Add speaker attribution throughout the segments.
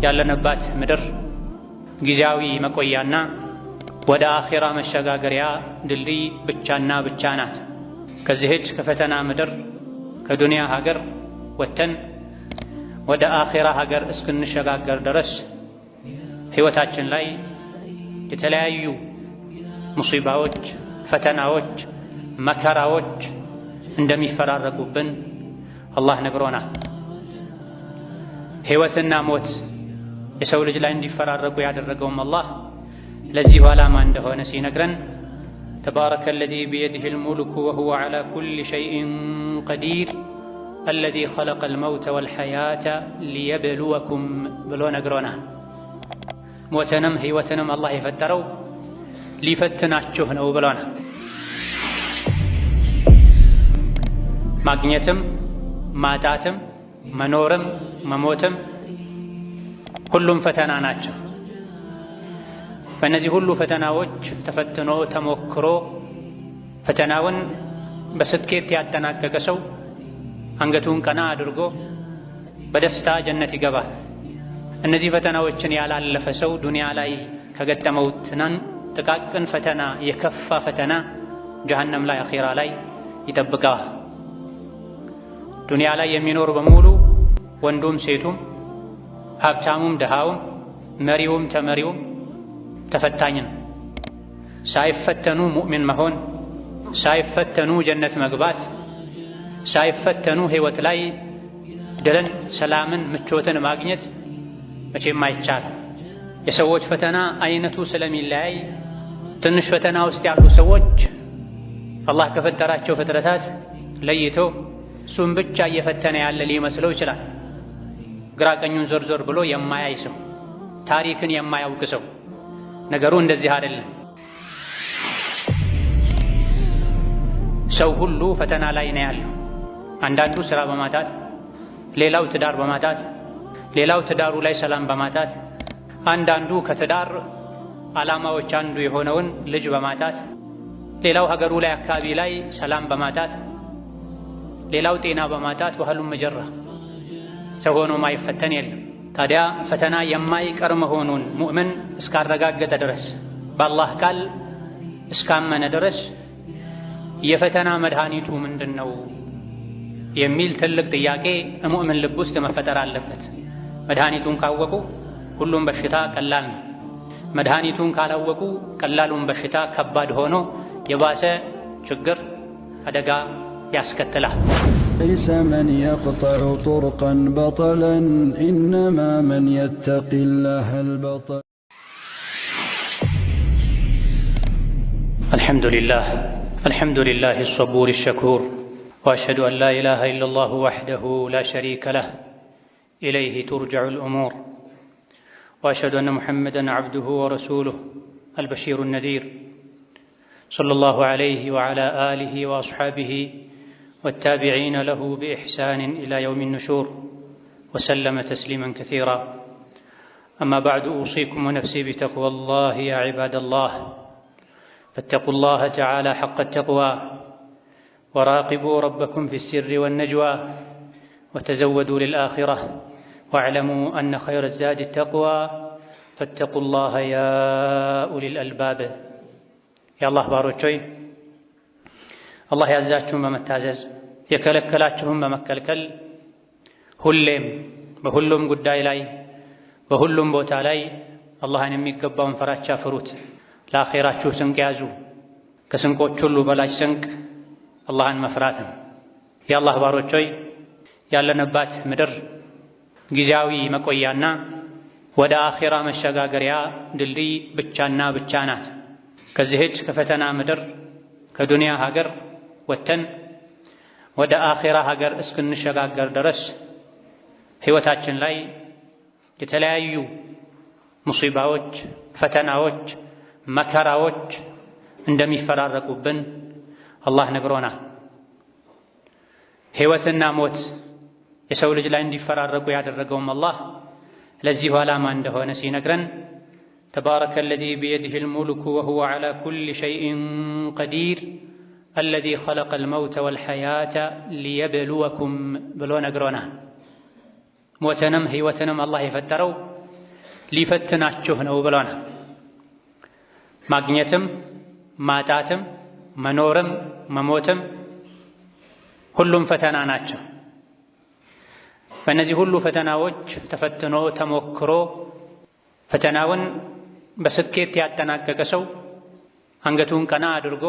Speaker 1: ያለንባት ምድር ጊዜያዊ መቆያና ወደ አኺራ መሸጋገሪያ ድልድይ ብቻና ብቻ ናት። ከዚህች ከፈተና ምድር ከዱንያ ሀገር ወጥተን ወደ አኺራ ሀገር እስክንሸጋገር ድረስ ሕይወታችን ላይ የተለያዩ ሙሲባዎች፣ ፈተናዎች፣ መከራዎች እንደሚፈራረቁብን አላህ ነግሮናል። ሕይወትና ሞት የሰው ልጅ ላይ እንዲፈራረቁ ያደረገውም አላህ ለዚሁ ዓላማ እንደሆነ ሲነግረን ተባረከ አለዚ ቢየዲሂል ሙልኩ ወሁወ ዐላ ኩሊ ሸይኢን ቀዲር አለዚ ኸለቀል መውተ ወልሐያተ ሊየብሉወኩም ብሎ ነግሮናል። ሞትንም ሕይወትንም አላህ የፈጠረው ሊፈትናችሁ ነው ብሎናል። ማግኘትም ማጣትም መኖርም መሞትም ሁሉም ፈተና ናቸው። በእነዚህ ሁሉ ፈተናዎች ተፈትኖ ተሞክሮ ፈተናውን በስኬት ያጠናቀቀ ሰው አንገቱን ቀና አድርጎ በደስታ ጀነት ይገባል። እነዚህ ፈተናዎችን ያላለፈ ሰው ዱንያ ላይ ከገጠመው ጥቃቅን ፈተና የከፋ ፈተና ጀሀነም ላይ አኺራ ላይ ይጠብቀዋል። ዱንያ ላይ የሚኖር በሙሉ ወንዱም ሴቱም ሀብታሙም ደሃውም መሪውም ተመሪውም ተፈታኝ ነው። ሳይፈተኑ ሙእሚን መሆን፣ ሳይፈተኑ ጀነት መግባት፣ ሳይፈተኑ ሕይወት ላይ ድልን፣ ሰላምን፣ ምቾትን ማግኘት መቼም አይቻልም። የሰዎች ፈተና አይነቱ ስለሚለያይ ትንሽ ፈተና ውስጥ ያሉ ሰዎች አላህ ከፈጠራቸው ፍጥረታት ለይቶ እሱም ብቻ እየፈተነ ያለ ሊመስለው ይችላል። ግራ ቀኙን ዞር ዞር ብሎ የማያይ ሰው፣ ታሪክን የማያውቅ ሰው ነገሩ እንደዚህ አይደለም። ሰው ሁሉ ፈተና ላይ ነው ያለው። አንዳንዱ ስራ በማጣት ሌላው ትዳር በማጣት ሌላው ትዳሩ ላይ ሰላም በማጣት አንዳንዱ ከትዳር ዓላማዎች አንዱ የሆነውን ልጅ በማጣት ሌላው ሀገሩ ላይ አካባቢ ላይ ሰላም በማጣት ሌላው ጤና በማጣት ወህሉም መጀራ ሰው ሆኖ ማይፈተን የለም። ታዲያ ፈተና የማይቀር መሆኑን ሙእምን እስካረጋገጠ ድረስ በአላህ ቃል እስካመነ ድረስ የፈተና መድኃኒቱ ምንድነው የሚል ትልቅ ጥያቄ ሙእምን ልብ ውስጥ መፈጠር አለበት። መድኃኒቱን ካወቁ ሁሉም በሽታ ቀላል ነው። መድኃኒቱን ካላወቁ ቀላሉን በሽታ ከባድ ሆኖ የባሰ ችግር አደጋ ያስከትላል።
Speaker 2: ليس من يقطع طرقا بطلا إنما من يتقي الله البطل.
Speaker 1: الحمد لله الصبور الشكور، وأشهد أن لا إله إلا الله وحده لا شريك له إليه ترجع الأمور، وأشهد أن محمدًا عبده ورسوله البشير النذير صلى الله عليه وعلى آله وأصحابه والتابعين له بإحسان إلى يوم النشور وسلم تسليما كثيرا. أما بعد، أوصيكم ونفسي بتقوى الله يا عباد الله، فاتقوا الله تعالى حق التقوى، وراقبوا ربكم في السر والنجوى، وتزودوا للآخرة، واعلموا أن خير الزاد التقوى، فاتقوا الله يا أولي الألباب. يا الله باروچوي አላህ ያዛችሁን በመታዘዝ የከለከላችሁን በመከልከል ሁሌም በሁሉም ጉዳይ ላይ በሁሉም ቦታ ላይ አላህን የሚገባውን ፈራቻ ፍሩት። ለአኺራችሁ ስንቅ ያዙ። ከስንቆች ሁሉ በላጭ ስንቅ አላህን መፍራት ነው። የአላህ ባሮች ሆይ ያለንባት ምድር ጊዜያዊ መቆያና ወደ አኺራ መሸጋገሪያ ድልድይ ብቻና ብቻ ናት። ከዚህች ከፈተና ምድር ከዱንያ ሀገር ወጥተን ወደ አኺራ ሀገር እስክንሸጋገር ድረስ ሕይወታችን ላይ የተለያዩ ሙሲባዎች፣ ፈተናዎች፣ መከራዎች እንደሚፈራረቁብን አላህ ነግሮናል። ሕይወትና ሞት የሰው ልጅ ላይ እንዲፈራረቁ ያደረገውም አላህ ለዚሁ ዓላማ እንደሆነ ሲነግረን ተባረከ አለዚ ቢየዲሂል ሙልኩ ወሁወ ዐላ ኩሊ ሸይኢን ቀዲር አለዚ ኸለቀል መውተ ወልሐያተ ሊየብሉወኩም ብሎ ነግሮናል። ሞትንም ሕይወትንም አላህ የፈጠረው ሊፈትናችሁ ነው ብለናል። ማግኘትም ማጣትም መኖርም መሞትም ሁሉም ፈተና ናቸው። በእነዚህ ሁሉ ፈተናዎች ተፈትኖ ተሞክሮ ፈተናውን በስኬት ያጠናቀቀ ሰው አንገቱን ቀና አድርጎ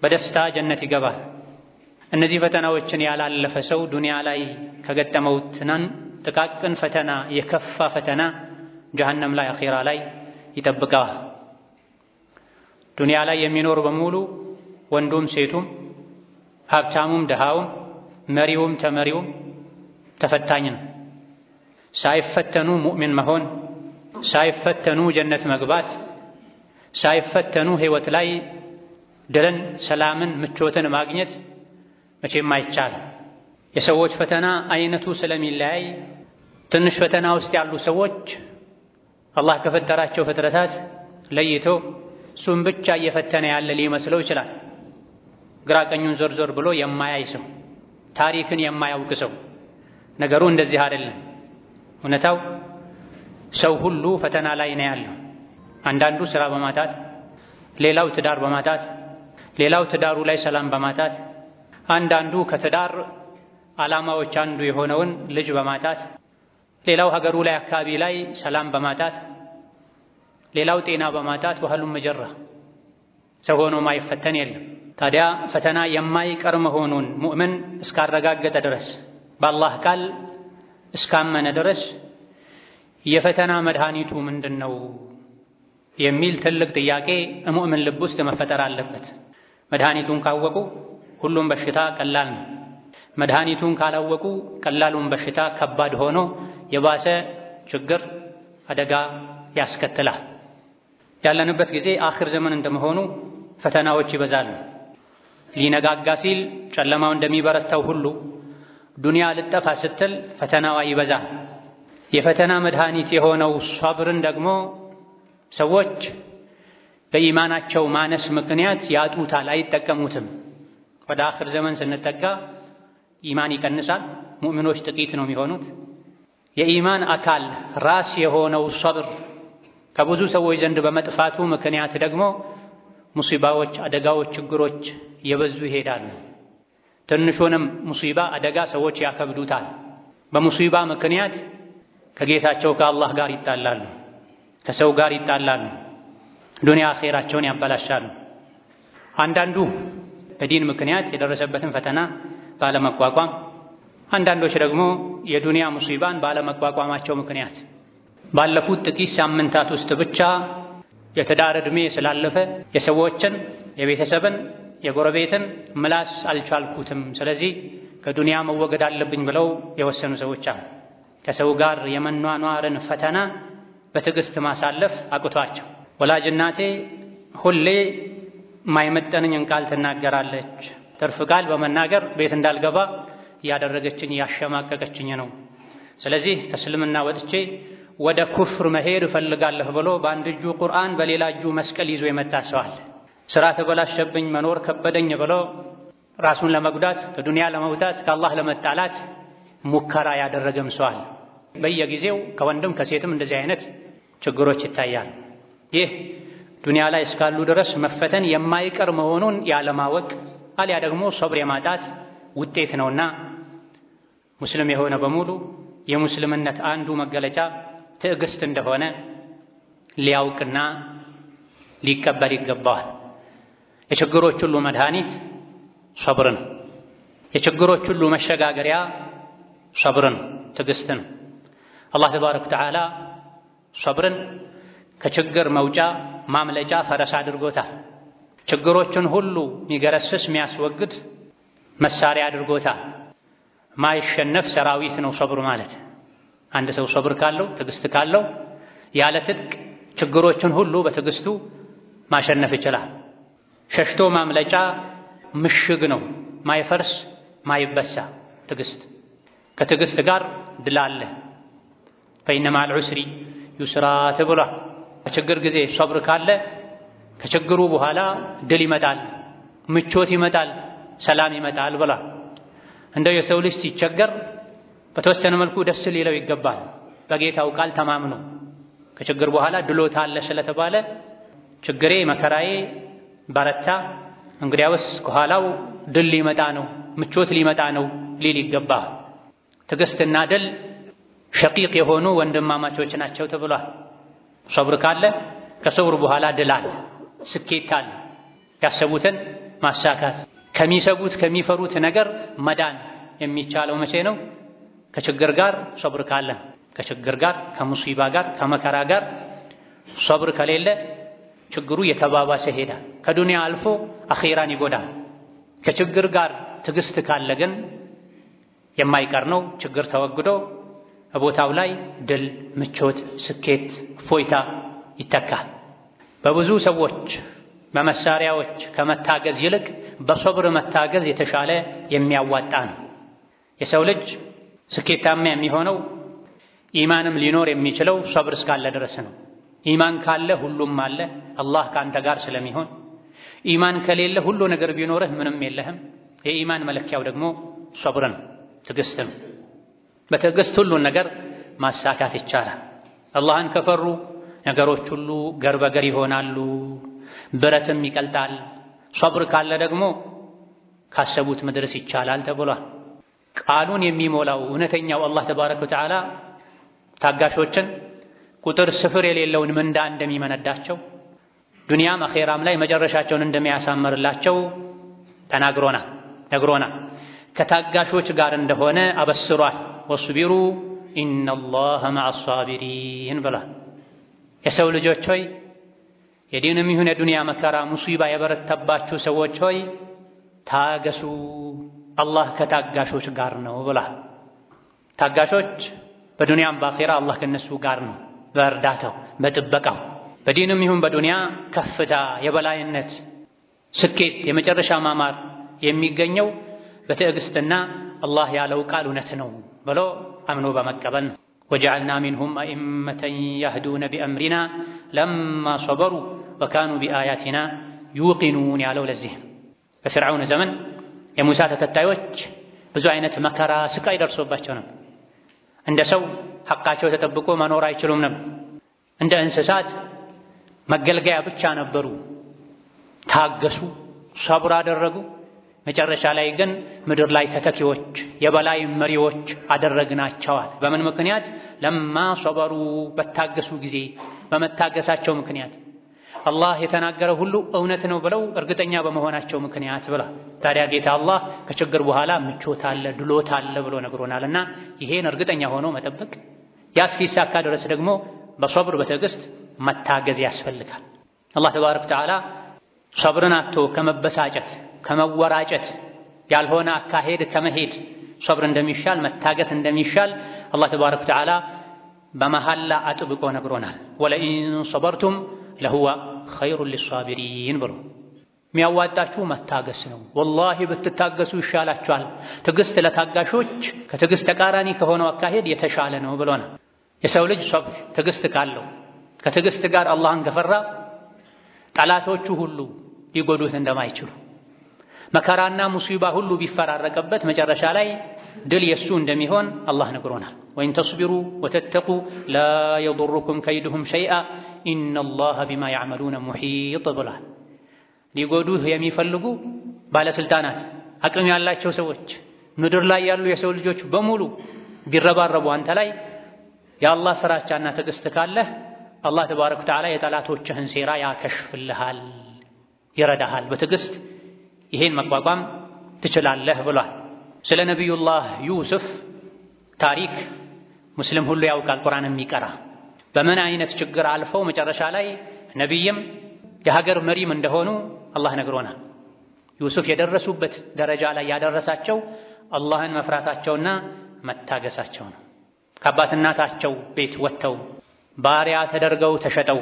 Speaker 1: በደስታ ጀነት ይገባል። እነዚህ ፈተናዎችን ያላለፈ ሰው ዱንያ ላይ ከገጠመው ጥቃቅን ፈተና የከፋ ፈተና ጀሀነም ላይ አኺራ ላይ ይጠብቀዋል። ዱንያ ላይ የሚኖር በሙሉ ወንዱም ሴቱም ሀብታሙም ደሃውም መሪውም ተመሪውም ተፈታኝ ነው። ሳይፈተኑ ሙእሚን መሆን፣ ሳይፈተኑ ጀነት መግባት፣ ሳይፈተኑ ህይወት ላይ ድልን፣ ሰላምን፣ ምቾትን ማግኘት መቼም አይቻልም። የሰዎች ፈተና አይነቱ ስለሚለያይ ትንሽ ፈተና ውስጥ ያሉ ሰዎች አላህ ከፈጠራቸው ፍጥረታት ለይቶ እሱን ብቻ እየፈተነ ያለ ሊመስለው ይችላል። ግራ ቀኙን ዞር ዞር ብሎ የማያይ ሰው፣ ታሪክን የማያውቅ ሰው። ነገሩ እንደዚህ አይደለም። እውነታው ሰው ሁሉ ፈተና ላይ ነው ያለው። አንዳንዱ ስራ በማጣት፣ ሌላው ትዳር በማጣት፣ ሌላው ትዳሩ ላይ ሰላም በማጣት፣ አንዳንዱ ከትዳር ዓላማዎች አንዱ የሆነውን ልጅ በማጣት፣ ሌላው ሀገሩ ላይ አካባቢ ላይ ሰላም በማጣት፣ ሌላው ጤና በማጣት ወህሉም መጀራ ሰው ሆኖ ማይፈተን የለም። ታዲያ ፈተና የማይቀር መሆኑን ሙእምን እስካረጋገጠ ድረስ በአላህ ቃል እስካመነ ድረስ የፈተና መድኃኒቱ ምንድነው የሚል ትልቅ ጥያቄ ሙእምን ልብ ውስጥ መፈጠር አለበት። መድኃኒቱን ካወቁ ሁሉም በሽታ ቀላል ነው። መድኃኒቱን ካላወቁ ቀላሉን በሽታ ከባድ ሆኖ የባሰ ችግር አደጋ ያስከትላል። ያለንበት ጊዜ አኺር ዘመን እንደመሆኑ ፈተናዎች ይበዛሉ። ሊነጋጋ ሲል ጨለማው እንደሚበረታው ሁሉ ዱንያ ልጠፋ ስትል ፈተናዋ ይበዛል። የፈተና መድኃኒት የሆነው ሷብርን ደግሞ ሰዎች በኢማናቸው ማነስ ምክንያት ያጡታል፣ አይጠቀሙትም። ወደ አኺር ዘመን ስንጠጋ ኢማን ይቀንሳል፣ ሙእሚኖች ጥቂት ነው የሚሆኑት። የኢማን አካል ራስ የሆነው ሷብር ከብዙ ሰዎች ዘንድ በመጥፋቱ ምክንያት ደግሞ ሙሲባዎች፣ አደጋዎች፣ ችግሮች የበዙ ይሄዳሉ። ትንሹንም ሙሲባ አደጋ ሰዎች ያከብዱታል። በሙሲባ ምክንያት ከጌታቸው ከአላህ ጋር ይጣላሉ፣ ከሰው ጋር ይጣላሉ፣ ዱንያ አኼራቸውን ያበላሻሉ። አንዳንዱ በዲን ምክንያት የደረሰበትን ፈተና ባለመቋቋም፣ አንዳንዶች ደግሞ የዱንያ ሙሲባን ባለመቋቋማቸው ምክንያት ባለፉት ጥቂት ሳምንታት ውስጥ ብቻ የትዳር ዕድሜ ስላለፈ የሰዎችን፣ የቤተሰብን፣ የጎረቤትን ምላስ አልቻልኩትም፣ ስለዚህ ከዱንያ መወገድ አለብኝ ብለው የወሰኑ ሰዎች አሉ። ከሰው ጋር የመኗኗርን ፈተና በትዕግስት ማሳለፍ አቅቷቸው ወላጅ እናቴ ሁሌ ማይመጠንኝን ቃል ትናገራለች፣ ትርፍ ቃል በመናገር ቤት እንዳልገባ እያደረገችኝ እያሸማቀቀችኝ ነው፣ ስለዚህ ከእስልምና ወጥቼ ወደ ኩፍር መሄድ እፈልጋለሁ ብሎ በአንድ እጁ ቁርአን በሌላ እጁ መስቀል ይዞ የመጣ ሰው አለ። ስራ ተበላሸብኝ፣ መኖር ከበደኝ ብሎ ራሱን ለመጉዳት፣ ከዱንያ ለመውጣት፣ ከአላህ ለመጣላት ሙከራ ያደረገም ሰው አለ። በየጊዜው ከወንድም ከሴትም እንደዚህ አይነት ችግሮች ይታያል። ይህ ዱንያ ላይ እስካሉ ድረስ መፈተን የማይቀር መሆኑን ያለማወቅ አልያ ደግሞ ሶብር የማጣት ውጤት ነውና ሙስሊም የሆነ በሙሉ የሙስልምነት አንዱ መገለጫ ትዕግስት እንደሆነ ሊያውቅና ሊቀበል ይገባዋል። የችግሮች ሁሉ መድኃኒት ሶብር ነው። የችግሮች ሁሉ መሸጋገሪያ ሶብር ነው፣ ትዕግስት ነው። አላህ ተባረከ ወተዓላ ሶብርን ከችግር መውጫ ማምለጫ ፈረስ አድርጎታል። ችግሮችን ሁሉ የሚገረስስ የሚያስወግድ መሳሪያ አድርጎታል። ማይሸነፍ ሰራዊት ነው ሶብር ማለት። አንድ ሰው ሶብር ካለው፣ ትዕግስት ካለው ያለ ትጥቅ ችግሮችን ሁሉ በትዕግስቱ ማሸነፍ ይችላል። ሸሽቶ ማምለጫ ምሽግ ነው፣ ማይፈርስ ማይበሳ ትዕግስት። ከትዕግስት ጋር ድል አለ። ፈኢነ መዐል ዑስሪ ዩስራ ተብሏል። በችግር ጊዜ ሶብር ካለ ከችግሩ በኋላ ድል ይመጣል፣ ምቾት ይመጣል፣ ሰላም ይመጣል ብሏል። እንደው የሰው ልጅ ሲቸገር በተወሰነ መልኩ ደስ ሊለው ይገባል። በጌታው ቃል ተማምኖ ከችግር በኋላ ድሎት አለ ስለተባለ ችግሬ መከራዬ በረታ እንግዲያውስ ከኋላው ድል ሊመጣ ነው ምቾት ሊመጣ ነው ሊል ይገባል። ትዕግስትና ድል ሸቂቅ የሆኑ ወንድማማቾች ናቸው ተብሏል። ሶብር ካለ ከሶብር በኋላ ድል አለ፣ ስኬት አለ። ያሰቡትን ማሳካት ከሚሰጉት ከሚፈሩት ነገር መዳን የሚቻለው መቼ ነው? ከችግር ጋር ሶብር ካለ። ከችግር ጋር ከሙሲባ ጋር ከመከራ ጋር ሶብር ከሌለ ችግሩ የተባባሰ ሄዳል። ከዱንያ አልፎ አኺራን ይጎዳል። ከችግር ጋር ትዕግስት ካለ ግን የማይቀር ነው። ችግር ተወግዶ በቦታው ላይ ድል፣ ምቾት፣ ስኬት፣ ፎይታ ይተካል። በብዙ ሰዎች በመሳሪያዎች ከመታገዝ ይልቅ በሶብር መታገዝ የተሻለ የሚያዋጣ ነው። የሰው ልጅ ስኬታማ የሚሆነው ኢማንም ሊኖር የሚችለው ሶብር እስካለ ድረስ ነው። ኢማን ካለ ሁሉም አለ፣ አላህ ካንተ ጋር ስለሚሆን። ኢማን ከሌለ ሁሉ ነገር ቢኖርህ ምንም የለህም። የኢማን መለኪያው ደግሞ ሶብር ነው፣ ትዕግስት ነው። በትዕግስት ሁሉን ነገር ማሳካት ይቻላል። አላህን ከፈሩ ነገሮች ሁሉ ገር በገር ይሆናሉ፣ ብረትም ይቀልጣል። ሶብር ካለ ደግሞ ካሰቡት መድረስ ይቻላል ተብሏል። ቃሉን የሚሞላው እውነተኛው አላህ ተባረከ ወተዓላ ታጋሾችን ቁጥር ስፍር የሌለውን ምንዳ እንደሚመነዳቸው ዱንያም አኼራም ላይ መጨረሻቸውን እንደሚያሳምርላቸው ነግሮናል። ከታጋሾች ጋር እንደሆነ አበስሯል። ወስቢሩ ኢነላሃ መዐ ሷቢሪን ብሏል። የሰው ልጆች ሆይ የዲንም ይሁን የዱንያ መከራ ሙሲባ የበረታባችሁ ሰዎች ሆይ ታገሱ፣ አላህ ከታጋሾች ጋር ነው ብሏል። ታጋሾች በዱንያም በአኼራ አላህ ከነሱ ጋር ነው፣ በእርዳታው በጥበቃው። በዲንም ይሁን በዱንያ ከፍታ፣ የበላይነት፣ ስኬት፣ የመጨረሻ ማማር የሚገኘው በትዕግስትና አላህ ያለው ቃል እውነት ነው ብሎ አምኖ በመቀበል ነው። ወጀዐልና ሚንሁም አኢመተን የህዱነ ቢአምሪና ለማ ሶበሩ ወካኑ ቢአያቲና ዩቂኑን ያለው ለዚህ ነው። በፊርዓውን ዘመን የሙሳ ተከታዮች ብዙ አይነት መከራ፣ ስቃይ ደርሶባቸው ነበር። እንደ ሰው ሐቃቸው ተጠብቆ መኖር አይችሉም ነበር። እንደ እንስሳት መገልገያ ብቻ ነበሩ። ታገሱ፣ ሰብር አደረጉ። መጨረሻ ላይ ግን ምድር ላይ ተተኪዎች፣ የበላይ መሪዎች አደረግናቸዋል። በምን ምክንያት? ለማ ሶበሩ፣ በታገሱ ጊዜ፣ በመታገሳቸው ምክንያት፣ አላህ የተናገረ ሁሉ እውነት ነው ብለው እርግጠኛ በመሆናቸው ምክንያት ብላ። ታዲያ ጌታ አላህ ከችግር በኋላ ምቾት አለ፣ ድሎት አለ ብሎ ነግሮናልና ይሄን እርግጠኛ ሆኖ መጠበቅ፣ ያ እስኪሳካ ድረስ ደግሞ በሶብር በትዕግስት መታገዝ ያስፈልጋል። አላህ ተባረከ ወተዓላ ሶብርን አጥቶ ከመበሳጨት ከመወራጨት ያልሆነ አካሄድ ከመሄድ ሶብር እንደሚሻል መታገስ እንደሚሻል አላህ ተባረከ ወተዓላ በመሐላ አጥብቆ ነግሮናል። ወለኢን ሶበርቱም ለሁወ ኸይሩን ሊሷቢሪን ብሎ የሚያዋጣችሁ መታገስ ነው። ወላሂ ብትታገሱ ይሻላችኋል። ትዕግስት ለታጋሾች ከትዕግስት ተቃራኒ ከሆነው አካሄድ የተሻለ ነው ብሎናል። የሰው ልጅ ሶብር ትዕግስት ካለው ከትዕግስት ጋር አላህን ከፈራ ጠላቶቹ ሁሉ ሊጎዱት እንደማይችሉ መከራና ሙሲባ ሁሉ ቢፈራረቀበት መጨረሻ ላይ ድል የሱ እንደሚሆን አላህ ነግሮናል። ወኢን ተስቢሩ ወተተቁ ላ የዱሩኩም ከይዱሁም ሸይአ ኢነላሃ ቢማ ያዕመሉነ ሙሒጥ ብሏል። ሊጎዱህ የሚፈልጉ ባለስልጣናት፣ አቅም ያላቸው ሰዎች፣ ምድር ላይ ያሉ የሰው ልጆች በሙሉ ቢረባረቡ አንተ ላይ የአላህ ፍራቻና ትዕግስት ካለህ አላህ ተባረከ ወተዓላ የጠላቶችህን ሴራ ያከሽፍልሃል፣ ይረዳሃል። በትዕግስት ይሄን መቋቋም ትችላለህ ብሏል። ስለ ነቢዩላህ ዩሱፍ ታሪክ ሙስሊም ሁሉ ያውቃል፣ ቁርአን የሚቀራ በምን አይነት ችግር አልፈው መጨረሻ ላይ ነቢይም የሀገር መሪም እንደሆኑ አላህ ነግሮናል። ዩሱፍ የደረሱበት ደረጃ ላይ ያደረሳቸው አላህን መፍራታቸውና መታገሳቸው ነው። ከአባት እናታቸው ቤት ወጥተው ባሪያ ተደርገው ተሸጠው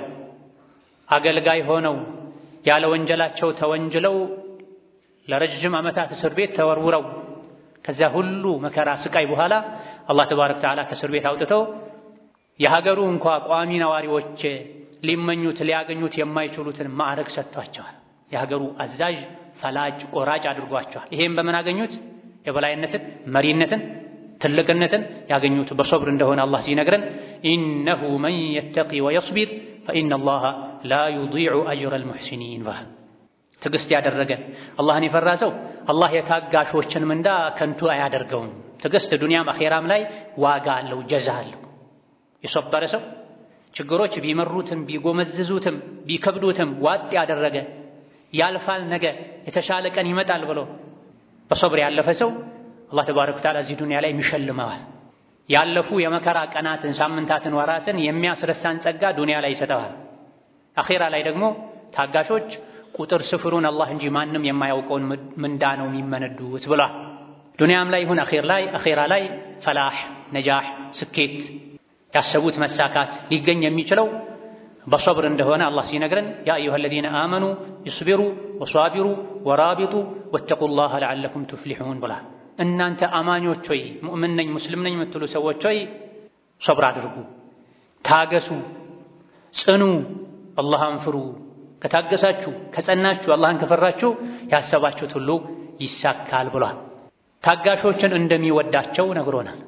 Speaker 1: አገልጋይ ሆነው ያለ ወንጀላቸው ተወንጅለው ለረጅም ዓመታት እስር ቤት ተወርውረው ከዚያ ሁሉ መከራ ስቃይ በኋላ አላህ ተባረከ ወተዓላ ከእስር ቤት አውጥተው የሀገሩ እንኳ ቋሚ ነዋሪዎች ሊመኙት ሊያገኙት የማይችሉትን ማዕረግ ሰጥቷቸዋል። የሀገሩ አዛዥ፣ ፈላጭ፣ ቆራጭ አድርጓቸዋል። ይሄም በምን አገኙት? የበላይነትን፣ መሪነትን፣ ትልቅነትን ያገኙት በሶብር እንደሆነ አላህ ሲነግረን ኢነሁ መን የተቂ ወየስቢር ፈኢነላሃ ላ ዩዲዑ አጅረል ሙሕሲኒን። ትዕግስት ያደረገ አላህን የፈራ ሰው አላህ የታጋሾችን ምንዳ ከንቱ አያደርገውም። ትዕግስት ዱንያም አኼራም ላይ ዋጋ አለው፣ ጀዛ አለው። የሰበረ ሰው ችግሮች ቢመሩትም ቢጎመዝዙትም ቢከብዱትም ዋጥ ያደረገ ያልፋል፣ ነገ የተሻለ ቀን ይመጣል ብሎ በሰብር ያለፈ ሰው አላህ ተባረከ ወተዓላ እዚህ ዱንያ ላይ ይሸልመዋል። ያለፉ የመከራ ቀናትን፣ ሳምንታትን፣ ወራትን የሚያስረሳን ጸጋ ዱንያ ላይ ይሰጠዋል። አኼራ ላይ ደግሞ ታጋሾች ቁጥር ስፍሩን አላህ እንጂ ማንም የማያውቀውን ምንዳ ነው የሚመነዱት ብሏል። ዱንያም ላይ ይሁን አኼራ ላይ ፈላህ፣ ነጃህ፣ ስኬት ያሰቡት መሳካት ሊገኝ የሚችለው በሰብር እንደሆነ አላህ ሲነግረን ያ አዩሃ ለዚነ አመኑ ይስቢሩ ወሷቢሩ ወራቢጡ ወተቁላህ ለዓለኩም ቱፍሊሑን ብሏል። እናንተ አማኞች ሆይ ሙእምን ነኝ ሙስሊም ነኝ የምትሉ ሰዎች ሆይ ሰብር አድርጉ፣ ታገሱ፣ ጽኑ፣ አላህን ፍሩ። ከታገሳችሁ ከጸናችሁ አላህን ከፈራችሁ ያሰባችሁት ሁሉ ይሳካል ብሏል። ታጋሾችን እንደሚወዳቸው ነግሮናል።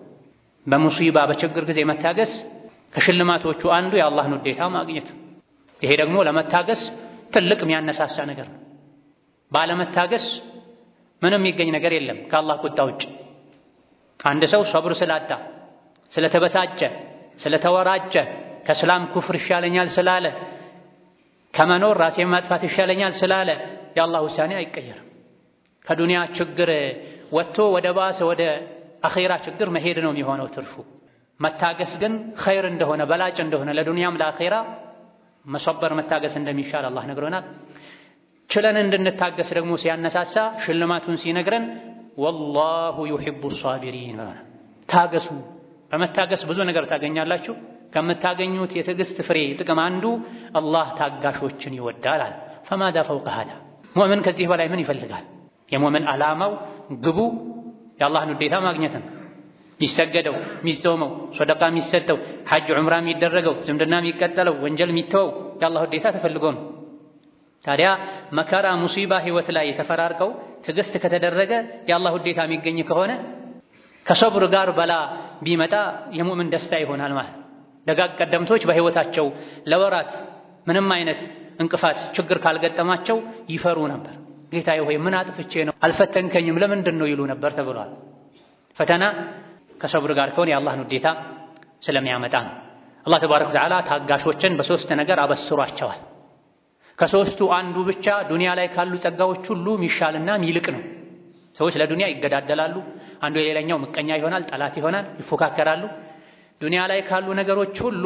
Speaker 1: በሙሲባ በችግር ጊዜ መታገስ ከሽልማቶቹ አንዱ የአላህን ውዴታ ማግኘት። ይሄ ደግሞ ለመታገስ ትልቅ የሚያነሳሳ ነገር ነው። ባለመታገስ ምንም የሚገኝ ነገር የለም ከአላህ ቁጣ ውጭ። አንድ ሰው ሰብር ስላጣ፣ ስለተበሳጨ፣ ስለተወራጨ፣ ከእስላም ኩፍር ይሻለኛል ስላለ፣ ከመኖር ራሴን ማጥፋት ይሻለኛል ስላለ የአላህ ውሳኔ አይቀየርም። ከዱንያ ችግር ወጥቶ ወደ ባሰ ወደ አኼራ ችግር መሄድ ነው የሚሆነው ትርፉ። መታገስ ግን ኸይር እንደሆነ በላጭ እንደሆነ ለዱንያም ለአኼራ መሰበር መታገስ እንደሚሻል አላህ ነግሮናል። ችለን እንድንታገስ ደግሞ ሲያነሳሳ ሽልማቱን ሲነግረን ወላሁ ዩሂቡ ሷቢሪን። ታገሱ፣ በመታገስ ብዙ ነገር ታገኛላችሁ። ከምታገኙት የትዕግስት ፍሬ ጥቅም አንዱ አላህ ታጋሾችን ይወዳል አለ። ፈማዳ ፈውቀ ሃዳ። ሙእምን ከዚህ በላይ ምን ይፈልጋል? የሙእምን ዓላማው ግቡ የአላህን ውዴታ ማግኘት ነው። የሚሰገደው፣ የሚጾመው፣ ሶደቃ የሚሰጠው፣ ሐጅ ዑምራ የሚደረገው፣ ዝምድና የሚቀጠለው፣ ወንጀል የሚተወው የአላህ ውዴታ ተፈልጎ ነው። ታዲያ መከራ ሙሲባ ህይወት ላይ የተፈራርቀው ትዕግስት ከተደረገ የአላህ ውዴታ የሚገኝ ከሆነ ከሰብር ጋር በላ ቢመጣ የሙእምን ደስታ ይሆናል ማለት። ደጋግ ቀደምቶች በህይወታቸው ለወራት ምንም አይነት እንቅፋት ችግር ካልገጠማቸው ይፈሩ ነበር። ጌታዬ ሆይ ምን አጥፍቼ ነው አልፈተንከኝም ለምንድን ነው ይሉ ነበር ተብሏል። ፈተና ከሰብር ጋር ከሆነ የአላህን ውዴታ ስለሚያመጣ ነው። አላህ ተባረከ ወተዓላ ታጋሾችን በሶስት ነገር አበስሯቸዋል። ከሶስቱ አንዱ ብቻ ዱንያ ላይ ካሉ ጸጋዎች ሁሉ ሚሻልና ሚልቅ ነው። ሰዎች ለዱንያ ይገዳደላሉ። አንዱ የሌላኛው ምቀኛ ይሆናል፣ ጠላት ይሆናል፣ ይፎካከራሉ። ዱንያ ላይ ካሉ ነገሮች ሁሉ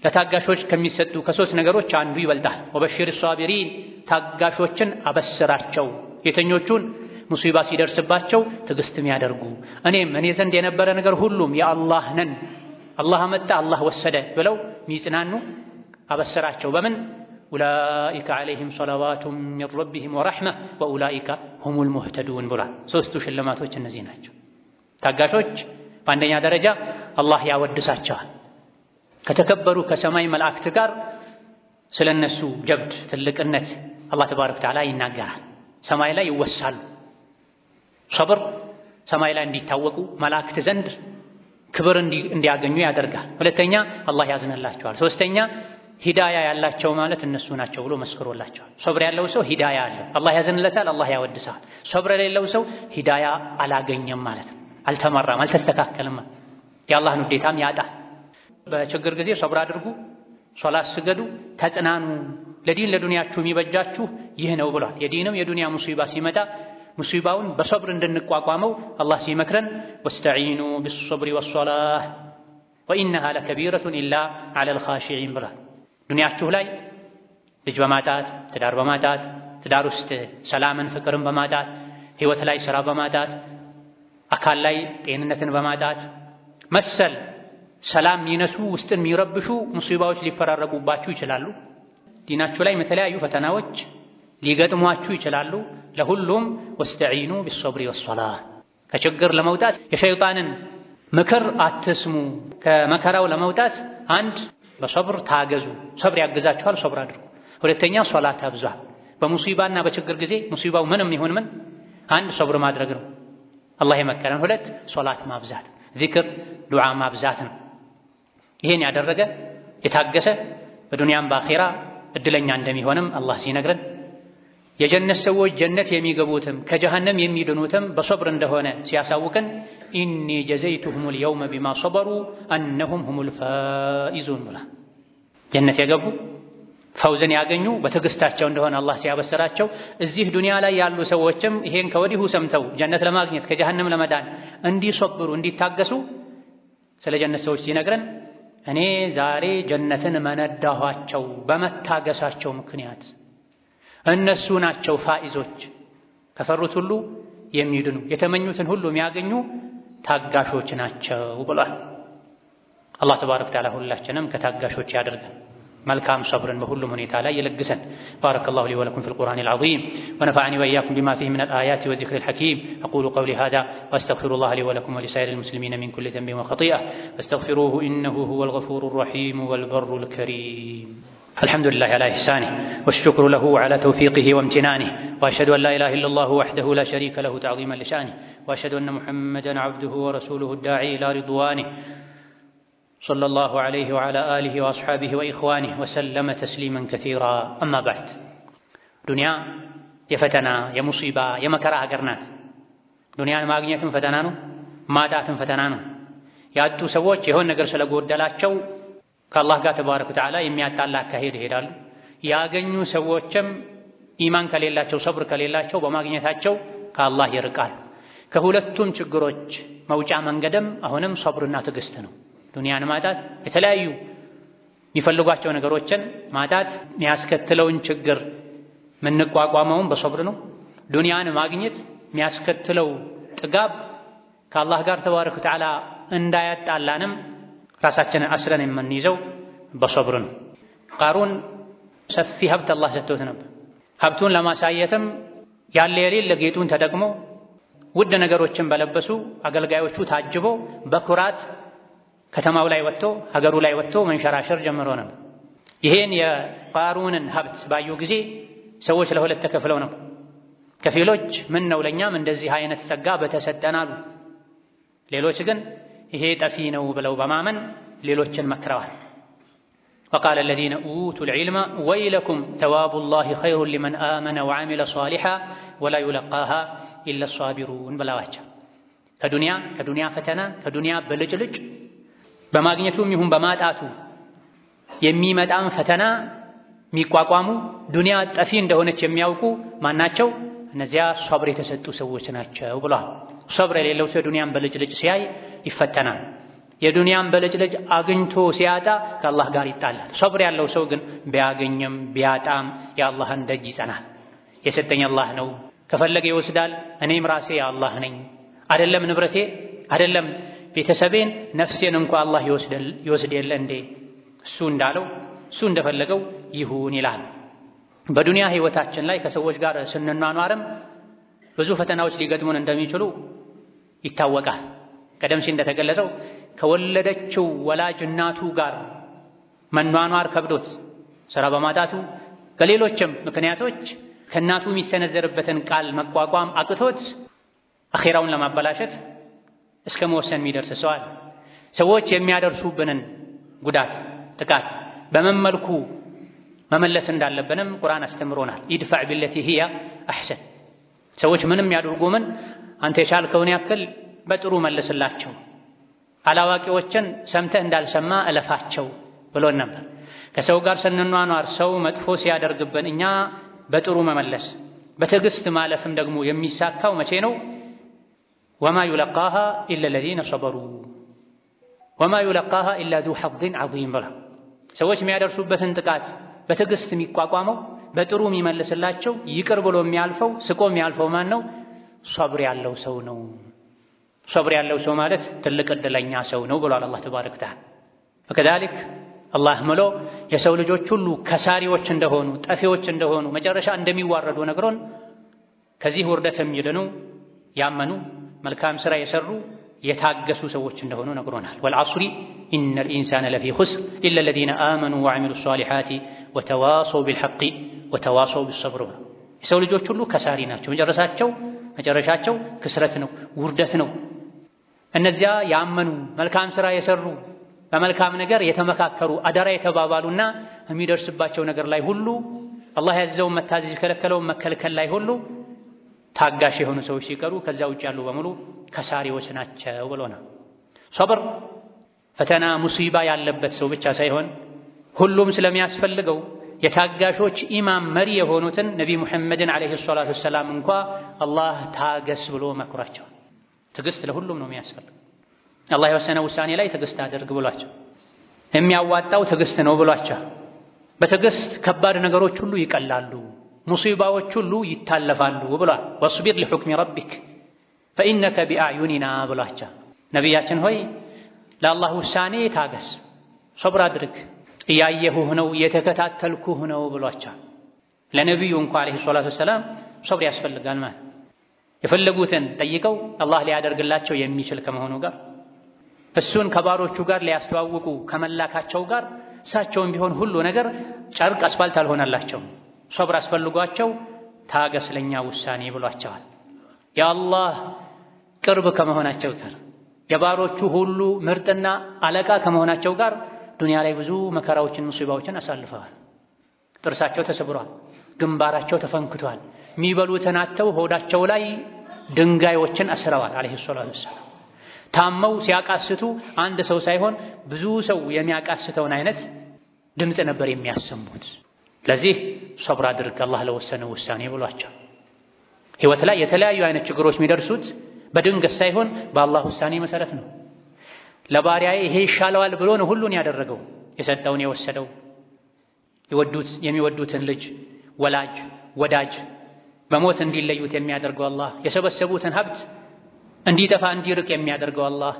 Speaker 1: ለታጋሾች ከሚሰጡ ከሶስት ነገሮች አንዱ ይበልጣል። ወበሽር ሷቢሪን፣ ታጋሾችን አበስራቸው። የተኞቹን ሙሲባ ሲደርስባቸው ትዕግስትም ያደርጉ እኔ ዘንድ የነበረ ነገር ሁሉም የአላህ ነን፣ አላህ አመጣ አላህ ወሰደ ብለው ሚጽናኑ አበስራቸው። በምን ኡላኢከ ዐለይሂም ሰለዋቱም ሚን ረቢሂም ወረሕማ ወኡላኢከ ሁሙል ሙህተዱን ብሏል። ሶስቱ ሽልማቶች እነዚህ ናቸው። ታጋሾች በአንደኛ ደረጃ አላህ ያወድሳቸዋል። ከተከበሩ ከሰማይ መላእክት ጋር ስለነሱ ጀብድ ትልቅነት አላህ ተባረከ ወተዓላ ይናገራል። ሰማይ ላይ ይወሳሉ። ሰብር ሰማይ ላይ እንዲታወቁ መላእክት ዘንድ ክብር እንዲያገኙ ያደርጋል። ሁለተኛ አላህ ያዝንላቸዋል። ሶስተኛ ሂዳያ ያላቸው ማለት እነሱ ናቸው ብሎ መስክሮላቸዋል። ሰብር ያለው ሰው ሂዳያ አለው፣ አላህ ያዝንለታል፣ አላህ ያወድሳል። ሰብር የሌለው ሰው ሂዳያ አላገኘም ማለት ነው። አልተመራም፣ አልተስተካከልም፣ የአላህን ውዴታም ያጣል። በችግር ጊዜ ሰብር አድርጉ፣ ሶላት ስገዱ፣ ተጽናኑ፣ ለዲን ለዱንያችሁ የሚበጃችሁ ይህ ነው ብሏል። የዲንም የዱንያ ሙሲባ ሲመጣ ሙሲባውን በሰብር እንድንቋቋመው አላህ ሲመክረን ወስተዒኑ ቢሶብሪ ወሶላህ ወኢነሃ ለከቢረቱን ኢላ ዐለል ኻሺዒን ብሏል። ዱንያችሁ ላይ ልጅ በማጣት ትዳር በማጣት ትዳር ውስጥ ሰላምን ፍቅርን በማጣት ህይወት ላይ ስራ በማጣት አካል ላይ ጤንነትን በማጣት መሰል ሰላም የሚነሱ ውስጥን የሚረብሹ ሙሲባዎች ሊፈራረቁባችሁ ይችላሉ። ዲናችሁ ላይ የተለያዩ ፈተናዎች ሊገጥሟችሁ ይችላሉ። ለሁሉም ወስተዒኑ ቢሶብሪ ወሶላህ። ከችግር ለመውጣት የሸይጣንን ምክር አትስሙ። ከመከራው ለመውጣት አንድ በሰብር ታገዙ፣ ሰብር ያግዛችኋል፣ ሰብር አድርጉ። ሁለተኛ ሶላት አብዙ። በሙሲባና በችግር ጊዜ ሙሲባው ምንም ይሁን ምን አንድ ሰብር ማድረግ ነው አላህ የመከረን። ሁለት ሶላት ማብዛት፣ ዚክር ዱዓ ማብዛት ነው። ይሄን ያደረገ የታገሰ በዱንያም በአኺራ እድለኛ እንደሚሆንም አላህ ሲነግረን የጀነት ሰዎች ጀነት የሚገቡትም ከጀሃነም የሚድኑትም በሶብር እንደሆነ ሲያሳውቀን ኢኒ ጀዘይቱሁሙል የውመ ቢማ ሶበሩ አነሁም ሁሙል ፋኢዙን ብላ ጀነት የገቡ ፈውዝን ያገኙ በትዕግስታቸው እንደሆነ አላህ ሲያበሰራቸው እዚህ ዱንያ ላይ ያሉ ሰዎችም ይሄን ከወዲሁ ሰምተው ጀነት ለማግኘት ከጀሃነም ለመዳን እንዲሶብሩ እንዲታገሱ ስለ ጀነት ሰዎች ሲነግረን እኔ ዛሬ ጀነትን መነዳኋቸው በመታገሳቸው ምክንያት እነሱ ናቸው ፋኢዞች ከፈሩት ሁሉ የሚድኑ የተመኙትን ሁሉ የሚያገኙ ታጋሾች ናቸው ብሏል። አላህ ተባረከ ወተዓላ ሁላችንም ከታጋሾች ያደርገን መልካም ሰብርን በሁሉም ሁኔታ ላይ ይለግሰን። ባረከላሁ ሊ ወለኩም ፊል ቁርአኒል ዐዚም ወነፈዐኒ ወኢያኩም ቢማ ፊሂ ሚነል አያቲ ወዚክሪል ሐኪም አቁሉ ቀውሊ ሃዛ ወአስተግፊሩላህ ሊ ወለኩም ወሊሳኢሪል ሙስሊሚነ ሚን ኩሊ ዘንቢን ወኸጢአ ፈስተግፊሩሁ ኢነሁ ሁወል ገፉሩር ረሒም ወል በሩል ከሪም። الحمد لله على إحسانه والشكر له على توفيقه وامتنانه وأشهد أن لا إله إلا الله وحده لا شريك له تعظيما لشأنه وأشهد أن محمدا عبده ورسوله الداعي إلى رضوانه صلى الله عليه وعلى آله وأصحابه وإخوانه وسلم تسليما كثيرا أما بعد دنيا يفتنا يا مصيبة يا مكره قرنات دنيا ماغنية فتنانو ماتات فتنانو يأتوا سووش يهون نقر سلقود دلاتشو ከአላህ ጋር ተባረከ ወተዓላ የሚያጣላ አካሄድ ይሄዳሉ። ያገኙ ሰዎችም ኢማን ከሌላቸው ሰብር ከሌላቸው በማግኘታቸው ከአላህ ይርቃል። ከሁለቱም ችግሮች መውጫ መንገድም አሁንም ሰብርና ትዕግስት ነው። ዱንያን ማጣት የተለያዩ የሚፈልጓቸው ነገሮችን ማጣት የሚያስከትለውን ችግር የምንቋቋመውም በሰብር ነው። ዱንያን ማግኘት የሚያስከትለው ጥጋብ ከአላህ ጋር ተባረከ ወተዓላ እንዳያጣላንም ራሳችንን አስለን የምንይዘው በሰብር ነው። ቃሩን ሰፊ ሀብት አላህ ሰጥቶት ነበር። ሀብቱን ለማሳየትም ያለ የሌለ ጌጡን ተጠቅሞ ውድ ነገሮችን በለበሱ አገልጋዮቹ ታጅቦ በኩራት ከተማው ላይ ወጥቶ ሀገሩ ላይ ወጥቶ መንሸራሸር ጀምሮ ነበር። ይሄን የቃሩንን ሀብት ባዩ ጊዜ ሰዎች ለሁለት ተከፍለው ነበር። ከፊሎች ምን ነው ለኛም እንደዚህ አይነት ጸጋ በተሰጠን አሉ። ሌሎች ግን ይሄ ጠፊ ነው ብለው በማመን ሌሎችን መክረዋል። وقال الذين أوتوا العلم ويلكم ثواب الله خير لمن آمن وعمل صالحا ولا يلقاها إلا الصابرون بلاواቸው ከዱንያ ፈተና ከዱንያ በልጭልጭ በማግኘቱም ይሁን በማጣቱ የሚመጣን ፈተና የሚቋቋሙ ዱንያ ጠፊ እንደሆነች የሚያውቁ ማናቸው? እነዚያ ሶብር የተሰጡ ሰዎች ናቸው ብሏል። ሶብር የሌለው ሰው ዱንያን በልጭልጭ ሲያይ ይፈተናል። የዱንያን በልጭልጭ አግኝቶ ሲያጣ ከአላህ ጋር ይጣላል። ሶብር ያለው ሰው ግን ቢያገኝም ቢያጣም የአላህን ደጅ ይጸናል። የሰጠኝ አላህ ነው፣ ከፈለገ ይወስዳል፣ እኔም ራሴ የአላህ ነኝ፣ አይደለም ንብረቴ አይደለም ቤተሰቤን ነፍሴን እንኳ አላህ ይወስድ የለ እንዴ? እሱ እንዳለው እሱ እንደፈለገው ይሁን ይላል። በዱንያ ህይወታችን ላይ ከሰዎች ጋር ስንኗኗርም ብዙ ፈተናዎች ሊገጥሙን እንደሚችሉ ይታወቃል። ቀደም ሲል እንደተገለጸው ከወለደችው ወላጅ እናቱ ጋር መኗኗር ከብዶት ስራ በማጣቱ ከሌሎችም ምክንያቶች ከእናቱ የሚሰነዘርበትን ቃል መቋቋም አቅቶት አኺራውን ለማበላሸት እስከ መወሰን የሚደርስ ሰው አለ። ሰዎች የሚያደርሱብንን ጉዳት ጥቃት በምን መልኩ መመለስ እንዳለብንም ቁርአን አስተምሮናል። ኢድፋዕ ቢለቲ ሂያ አሕሰን። ሰዎች ምንም ያድርጉ ምን አንተ የቻልከውን ያክል በጥሩ መልስላቸው፣ አላዋቂዎችን ሰምተህ እንዳልሰማ እለፋቸው ብሎን ነበር። ከሰው ጋር ስንኗኗር ሰው መጥፎ ሲያደርግብን እኛ በጥሩ መመለስ በትዕግስት ማለፍም ደግሞ የሚሳካው መቼ ነው? ወማ ዩለቃሃ ኢላ ለዚነ ሰበሩ ወማ ዩለቃሃ ኢላ ዙ ሐዝን ዐዚም ብላ ሰዎች የሚያደርሱበትን ጥቃት በትዕግስት የሚቋቋመው በጥሩ የሚመልስላቸው ይቅር ብሎ የሚያልፈው ስቆ የሚያልፈው ማን ነው? ሶብር ያለው ሰው ነው። ሶብር ያለው ሰው ማለት ትልቅ ዕድለኛ ሰው ነው ብሏል አላህ ተባረከ ወተዓላ። ወከዛሊክ አላህ ምሎ የሰው ልጆች ሁሉ ከሳሪዎች እንደሆኑ ጠፊዎች እንደሆኑ መጨረሻ እንደሚዋረዱ ነግሮን ከዚህ ውርደት የሚድኑ ያመኑ መልካም ሥራ የሰሩ የታገሱ ሰዎች እንደሆኑ ነግሮናል። ወልዐስሪ ኢነል ኢንሳነ ለፊ ኹስር ኢላ ለዚነ አመኑ ወዐሚሉ ሷሊሓቲ ወተዋሰው ቢልሐቂ ወተዋሰው ቢሰብር። የሰው ልጆች ሁሉ ከሳሪ ናቸው። መጨረሻቸው ክስረት ነው፣ ውርደት ነው። እነዚያ ያመኑ መልካም ሥራ የሰሩ በመልካም ነገር የተመካከሩ አደራ የተባባሉና የሚደርስባቸው ነገር ላይ ሁሉ አላህ ያዘዘውን መታዘዝ የከለከለውን መከልከል ላይ ሁሉ ታጋሽ የሆኑ ሰዎች ሲቀሩ ከዛ ውጭ ያሉ በሙሉ ከሳሪዎች ናቸው ብሎናል። ሶብር ፈተና ሙሲባ ያለበት ሰው ብቻ ሳይሆን ሁሉም ስለሚያስፈልገው የታጋሾች ኢማም መሪ የሆኑትን ነቢይ ሙሐመድን ዓለይሂ ሰላቱ ወሰላም እንኳ አላህ ታገስ ብሎ መክሯቸው። ትዕግስት ለሁሉም ነው የሚያስፈልገው። አላህ የወሰነ ውሳኔ ላይ ትዕግስት አድርግ ብሏቸው፣ የሚያዋጣው ትዕግስት ነው ብሏቸው። በትዕግስት ከባድ ነገሮች ሁሉ ይቀላሉ፣ ሙሲባዎች ሁሉ ይታለፋሉ ብሏል። ወስቢር ሊሑክሚ ረቢክ ፈኢነከ ቢአዕዩኒና ብሏቸው። ነቢያችን ሆይ ለአላህ ውሳኔ ታገስ፣ ሶብር አድርግ፣ እያየሁህ ነው እየተከታተልኩህ ነው ብሏቸው። ለነቢዩ እንኳ ዓለይሂ ሰላቱ ወሰላም ሶብር ያስፈልጋል ማለት የፈለጉትን ጠይቀው አላህ ሊያደርግላቸው የሚችል ከመሆኑ ጋር እሱን ከባሮቹ ጋር ሊያስተዋውቁ ከመላካቸው ጋር እሳቸውም ቢሆን ሁሉ ነገር ጨርቅ አስፋልት አልሆነላቸውም። ሶብር አስፈልጓቸው ታገስ ለኛ ውሳኔ ብሏቸዋል። የአላህ ቅርብ ከመሆናቸው ጋር የባሮቹ ሁሉ ምርጥና አለቃ ከመሆናቸው ጋር ዱንያ ላይ ብዙ መከራዎችን ሙሲባዎችን አሳልፈዋል። ጥርሳቸው ተሰብሯል፣ ግንባራቸው ተፈንክቷል፣ የሚበሉትን አጥተው ሆዳቸው ላይ ድንጋዮችን አስረዋል ዓለይሂ ሰላቱ ወሰላም። ታመው ሲያቃስቱ አንድ ሰው ሳይሆን ብዙ ሰው የሚያቃስተውን አይነት ድምፅ ነበር የሚያሰሙት። ለዚህ ሶብር አድርግ አላህ ለወሰነው ውሳኔ ብሏቸው። ህይወት ላይ የተለያዩ አይነት ችግሮች የሚደርሱት በድንገት ሳይሆን በአላህ ውሳኔ መሰረት ነው። ለባሪያዬ ይሄ ይሻለዋል ብሎ ነው ሁሉን ያደረገው። የሰጠውን የወሰደው የሚወዱትን ልጅ ወላጅ ወዳጅ በሞት እንዲለዩት የሚያደርገው አላህ፣ የሰበሰቡትን ሀብት እንዲጠፋ እንዲርቅ የሚያደርገው አላህ፣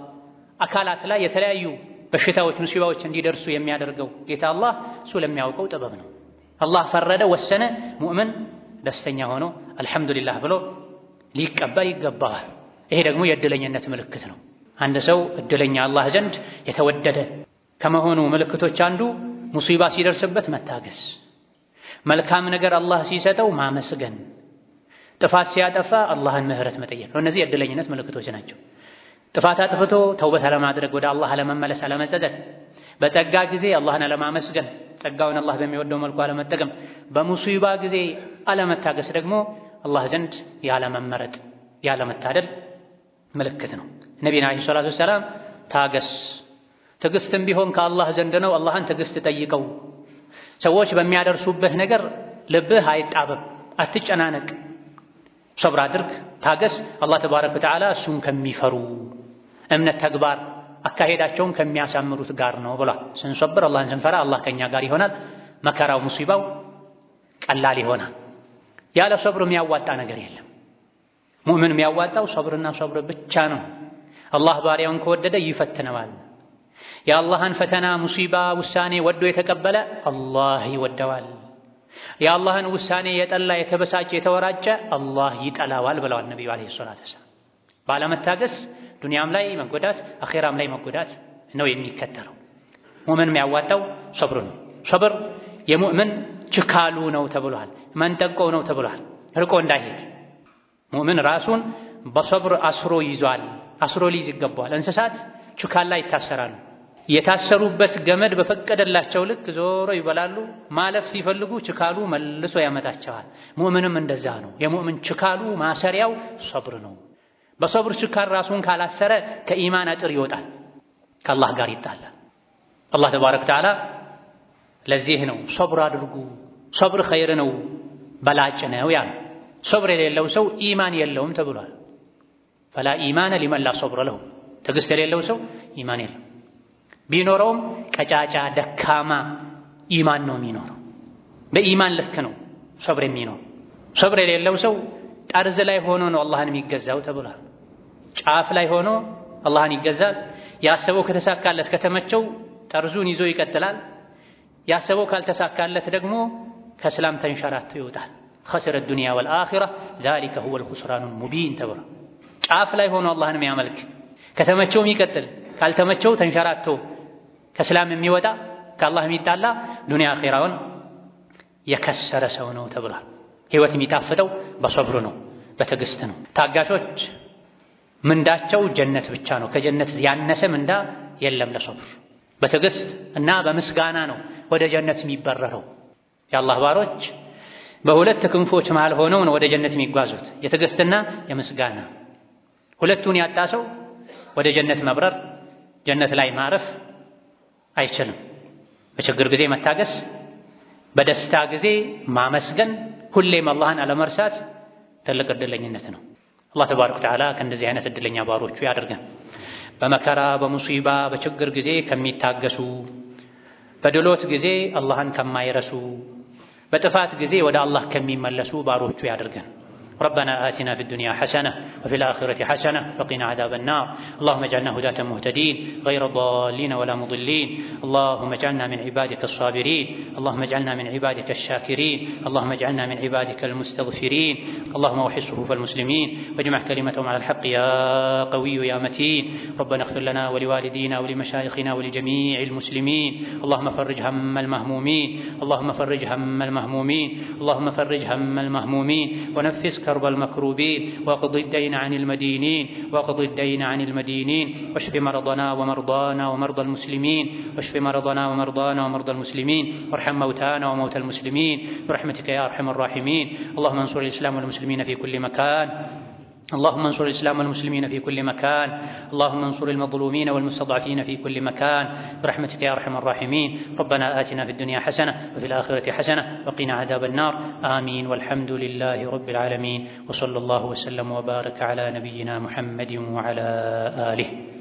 Speaker 1: አካላት ላይ የተለያዩ በሽታዎች ሙሲባዎች እንዲደርሱ የሚያደርገው ጌታ አላህ እሱ ለሚያውቀው ጥበብ ነው። አላህ ፈረደ ወሰነ፣ ሙእምን ደስተኛ ሆኖ አልሐምዱሊላህ ብሎ ሊቀበል ይገባዋል። ይሄ ደግሞ የእድለኝነት ምልክት ነው። አንድ ሰው እድለኛ አላህ ዘንድ የተወደደ ከመሆኑ ምልክቶች አንዱ ሙሲባ ሲደርስበት መታገስ፣ መልካም ነገር አላህ ሲሰጠው ማመስገን፣ ጥፋት ሲያጠፋ አላህን ምህረት መጠየቅ ነው። እነዚህ የእድለኝነት ምልክቶች ናቸው። ጥፋት አጥፍቶ ተውበት አለማድረግ፣ ወደ አላህ አለመመለስ፣ አለመጸጸት፣ በጸጋ ጊዜ አላህን አለማመስገን፣ ጸጋውን አላህ በሚወደው መልኩ አለመጠቀም፣ በሙሲባ ጊዜ አለመታገስ ደግሞ አላህ ዘንድ ያለመመረጥ ያለመታደል ምልክት ነው። ነቢዩና ዓለይሂ ሰላቱ ወሰላም ታገስ፣ ትዕግስትም ቢሆን ከአላህ ዘንድ ነው፣ አላህን ትዕግስት ጠይቀው። ሰዎች በሚያደርሱበት ነገር ልብህ አይጣበብ፣ አትጨናነቅ፣ ሶብር አድርግ፣ ታገስ። አላህ ተባረከ ወተዓላ እሱን ከሚፈሩ እምነት፣ ተግባር፣ አካሄዳቸውን ከሚያሳምሩት ጋር ነው ብሏል። ስንሶብር አላህን ስንፈራ አላህ ከኛ ጋር ይሆናል። መከራው ሙሲባው ቀላል ይሆናል። ያለ ሶብር የሚያዋጣ ነገር የለም። ሙእምን የሚያዋጣው ሶብርና ሶብር ብቻ ነው። አላህ ባሪያውን ከወደደ ይፈትነዋል። የአላህን ፈተና ሙሲባ ውሳኔ ወዶ የተቀበለ አላህ ይወደዋል። የአላህን ውሳኔ የጠላ የተበሳጨ የተወራጨ አላህ ይጠላዋል ብለዋል ነቢዩ ዓለይሂ ሰላቱ ወሰላም። ባለመታገስ ዱንያም ላይ መጎዳት አኼራም ላይ መጎዳት ነው የሚከተለው። ሙእምን የሚያዋጣው ሶብር ነው። ሶብር የሙእምን ችካሉ ነው ተብሏል። መንጠቆው ነው ተብሏል። ርቆ እንዳይሄድ ሙእምን ራሱን በሶብር አስሮ ይዟል። አስሮ ሊይዝ ይገባዋል። እንስሳት ችካል ላይ ይታሰራሉ። የታሰሩበት ገመድ በፈቀደላቸው ልክ ዞሮ ይበላሉ። ማለፍ ሲፈልጉ ችካሉ መልሶ ያመጣቸዋል። ሙእምንም እንደዛ ነው። የሙእምን ችካሉ ማሰሪያው ሶብር ነው። በሶብር ችካል ራሱን ካላሰረ ከኢማን አጥር ይወጣል፣ ከአላህ ጋር ይጣላል። አላህ ተባረከ ወተዓላ ለዚህ ነው ሶብር አድርጉ፣ ሶብር ኸይር ነው፣ በላጭ ነው ያለው። ሶብር የሌለው ሰው ኢማን የለውም ተብሏል። ፈላ ኢማነ ሊመን ላ ሶብረ ለሁ፣ ትዕግስት የሌለው ሰው ኢማን የለው። ቢኖረውም ቀጫጫ ደካማ ኢማን ነው የሚኖረው። በኢማን ልክ ነው ሶብር የሚኖር። ሶብር የሌለው ሰው ጠርዝ ላይ ሆኖ ነው አላህን የሚገዛው ተብሏል። ጫፍ ላይ ሆኖ አላህን ይገዛል። ያሰበው ከተሳካለት ከተመቸው ጠርዙን ይዞ ይቀጥላል። ያሰበው ካልተሳካለት ደግሞ ከእስላም ተንሸራቶ ይወጣል። خسر الدنيا والآخرة ذلك هو الخسران المبين ተብሏል። ጫፍ ላይ ሆኖ አላህን የሚያመልክ ከተመቸው የሚቀጥል ካልተመቸው ተንሸራቶ ከእስላም የሚወጣ ከአላህ የሚጣላ ዱንያ አኺራውን የከሰረ ሰው ነው ተብሏል። ህይወት የሚጣፍጠው በሶብር ነው፣ በትዕግስት ነው። ታጋሾች ምንዳቸው ጀነት ብቻ ነው። ከጀነት ያነሰ ምንዳ የለም ለሶብር። በትዕግስት እና በምስጋና ነው ወደ ጀነት የሚበረረው። የአላህ ባሮች በሁለት ክንፎች መሃል ሆነው ነው ወደ ጀነት የሚጓዙት፣ የትዕግስትና የምስጋና። ሁለቱን ያጣ ሰው ወደ ጀነት መብረር፣ ጀነት ላይ ማረፍ አይችልም። በችግር ጊዜ መታገስ፣ በደስታ ጊዜ ማመስገን፣ ሁሌም አላህን አለመርሳት ትልቅ ዕድለኝነት ነው። አላህ ተባረከ ወተዓላ ከእንደዚህ አይነት ዕድለኛ ባሮቹ ያድርገን። በመከራ በሙሲባ በችግር ጊዜ ከሚታገሱ፣ በድሎት ጊዜ አላህን ከማይረሱ፣ በጥፋት ጊዜ ወደ አላህ ከሚመለሱ ባሮቹ ያድርገን። ربنا آتنا في الدنيا حسنة وفي الآخرة حسنة وقنا عذاب النار. اللهم اجعلنا هداة مهتدين غير ضالين ولا مضلين. اللهم اجعلنا من عبادك الصابرين. اللهم اجعلنا من عبادك الشاكرين. اللهم اجعلنا من عبادك المستغفرين. اللهم وحد صفوف المسلمين واجمع كلمتهم على الحق يا قوي يا متين. ربنا اغفر لنا ولوالدينا ولمشايخنا ولجميع المسلمين. اللهم فرج هم المهمومين. اللهم فرج هم المهمومين. اللهم فرج هم المهمومين ونفس كرب المكروبين واقض الدين عن المدينين واقض الدين عن المدينين واشف مرضنا ومرضانا ومرضى المسلمين واشف مرضنا ومرضانا ومرضى المسلمين وارحم موتانا وموتى المسلمين برحمتك يا ارحم الراحمين. اللهم انصر الاسلام والمسلمين في كل مكان. اللهم انصر الإسلام والمسلمين في كل مكان. اللهم انصر المظلومين والمستضعفين في كل مكان برحمتك يا أرحم الراحمين. ربنا آتنا في الدنيا حسنة وفي الآخرة حسنة وقنا عذاب النار. آمين والحمد لله رب العالمين. وصلى الله وسلم وبارك على نبينا محمد وعلى آله.